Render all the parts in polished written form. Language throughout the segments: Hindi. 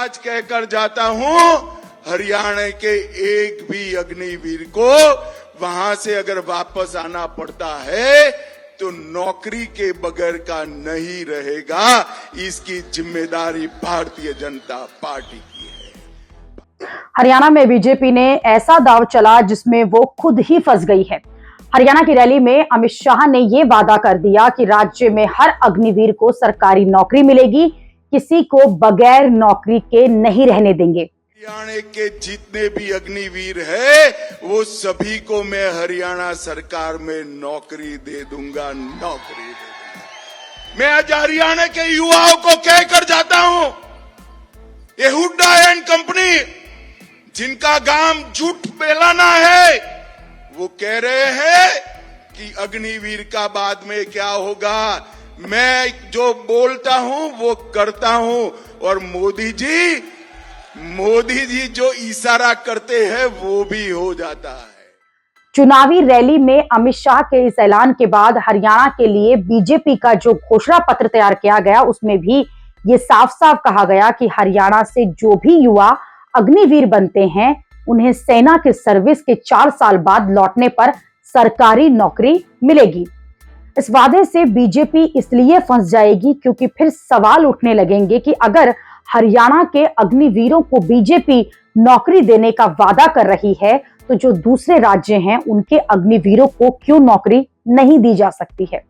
आज कहकर जाता हूं, हरियाणा के एक भी अग्निवीर को वहां से अगर वापस आना पड़ता है तो नौकरी के बगैर का नहीं रहेगा। इसकी जिम्मेदारी भारतीय जनता पार्टी की है। हरियाणा में बीजेपी ने ऐसा दांव चला जिसमें वो खुद ही फंस गई है। हरियाणा की रैली में अमित शाह ने ये वादा कर दिया कि राज्य में हर अग्निवीर को सरकारी नौकरी मिलेगी, किसी को बगैर नौकरी के नहीं रहने देंगे। हरियाणा के जितने भी अग्निवीर है वो सभी को मैं हरियाणा सरकार में नौकरी दे दूंगा, नौकरी दे दूंगा। मैं आज हरियाणा के युवाओं को कहकर जाता हूं, ये हुड्डा एंड कंपनी जिनका काम झूठ फैलाना है, वो कह रहे हैं कि अग्निवीर का बाद में क्या होगा। मैं जो बोलता हूं वो करता हूं, और मोदी जी जो इशारा करते हैं वो भी हो जाता है। चुनावी रैली में अमित शाह के इस ऐलान के बाद हरियाणा के लिए बीजेपी का जो घोषणा पत्र तैयार किया गया उसमें भी ये साफ साफ कहा गया कि हरियाणा से जो भी युवा अग्निवीर बनते हैं उन्हें सेना के सर्विस के 4 साल बाद लौटने पर सरकारी नौकरी मिलेगी। इस वादे से बीजेपी इसलिए फंस जाएगी क्योंकि फिर सवाल उठने लगेंगे कि अगर हरियाणा के अग्निवीरों को बीजेपी नौकरी देने का वादा कर रही है तो जो दूसरे राज्य हैं उनके अग्निवीरों को क्यों नौकरी नहीं दी जा सकती है।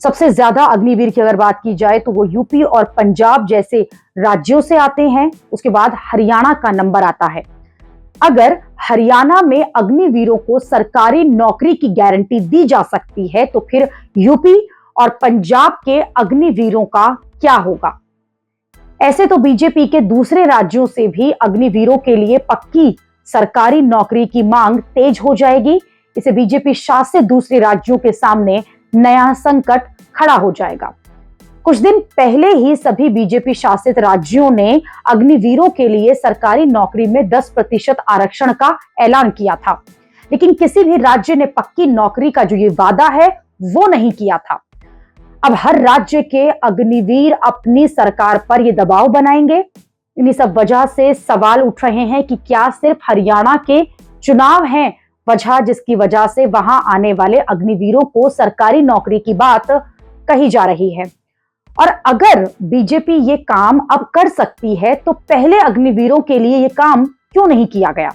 सबसे ज्यादा अग्निवीर की अगर बात की जाए तो वो यूपी और पंजाब जैसे राज्यों से आते हैं, उसके बाद हरियाणा का नंबर आता है। अगर हरियाणा में अग्निवीरों को सरकारी नौकरी की गारंटी दी जा सकती है तो फिर यूपी और पंजाब के अग्निवीरों का क्या होगा। ऐसे तो बीजेपी के दूसरे राज्यों से भी अग्निवीरों के लिए पक्की सरकारी नौकरी की मांग तेज हो जाएगी। इसे बीजेपी शासित दूसरे राज्यों के सामने नया संकट खड़ा हो जाएगा। कुछ दिन पहले ही सभी बीजेपी शासित राज्यों ने अग्निवीरों के लिए सरकारी नौकरी में 10% आरक्षण का ऐलान किया था, लेकिन किसी भी राज्य ने पक्की नौकरी का जो ये वादा है वो नहीं किया था। अब हर राज्य के अग्निवीर अपनी सरकार पर ये दबाव बनाएंगे। इन्हीं सब वजह से सवाल उठ रहे हैं कि क्या सिर्फ हरियाणा के चुनाव हैं वजह जिसकी वजह से वहां आने वाले अग्निवीरों को सरकारी नौकरी की बात कही जा रही है। और अगर बीजेपी ये काम अब कर सकती है तो पहले अग्निवीरों के लिए ये काम क्यों नहीं किया गया,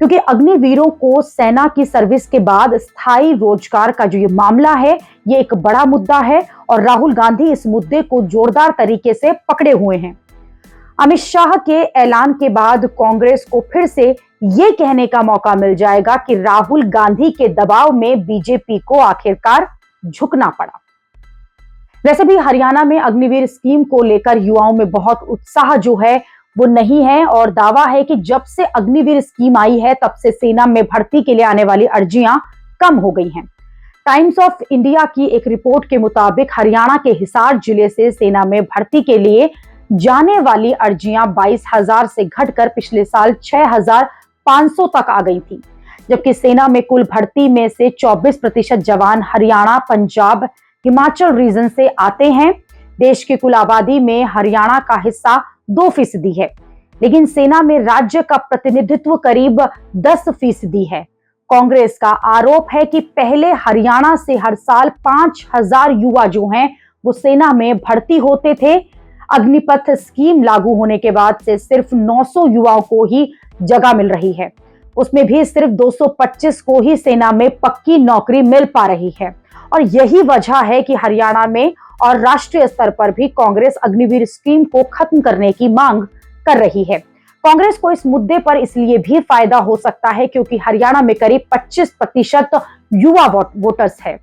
क्योंकि अग्निवीरों को सेना की सर्विस के बाद स्थायी रोजगार का जो ये मामला है ये एक बड़ा मुद्दा है और राहुल गांधी इस मुद्दे को जोरदार तरीके से पकड़े हुए हैं। अमित शाह के ऐलान के बाद कांग्रेस को फिर से ये कहने का मौका मिल जाएगा कि राहुल गांधी के दबाव में बीजेपी को आखिरकार झुकना पड़ा। वैसे भी हरियाणा में अग्निवीर स्कीम को लेकर युवाओं में बहुत उत्साह जो है वो नहीं है और दावा है कि जब से अग्निवीर स्कीम आई है तब से सेना में भर्ती के लिए आने वाली अर्जियां कम हो गई हैं। टाइम्स ऑफ इंडिया की एक रिपोर्ट के मुताबिक हरियाणा के हिसार जिले से सेना में भर्ती के लिए जाने वाली अर्जियां 22,000 से घटकर पिछले साल 6,500 तक आ गई थी, जबकि सेना में कुल भर्ती में से 24% जवान हरियाणा, पंजाब, हिमाचल रीजन से आते हैं। देश की कुल आबादी में हरियाणा का हिस्सा 2% है, लेकिन सेना में राज्य का प्रतिनिधित्व करीब 10% है। कांग्रेस का आरोप है कि पहले हरियाणा से हर साल 5,000 युवा जो हैं वो सेना में भर्ती होते थे। अग्निपथ स्कीम लागू होने के बाद से सिर्फ 900 युवाओं को ही जगह मिल रही है, उसमें भी सिर्फ 225 को ही सेना में पक्की नौकरी मिल पा रही है। और यही वजह है कि हरियाणा में और राष्ट्रीय स्तर पर भी कांग्रेस अग्निवीर स्कीम को खत्म करने की मांग कर रही है। कांग्रेस को इस मुद्दे पर इसलिए भी फायदा हो सकता है क्योंकि हरियाणा में करीब 25% युवा वोटर्स है।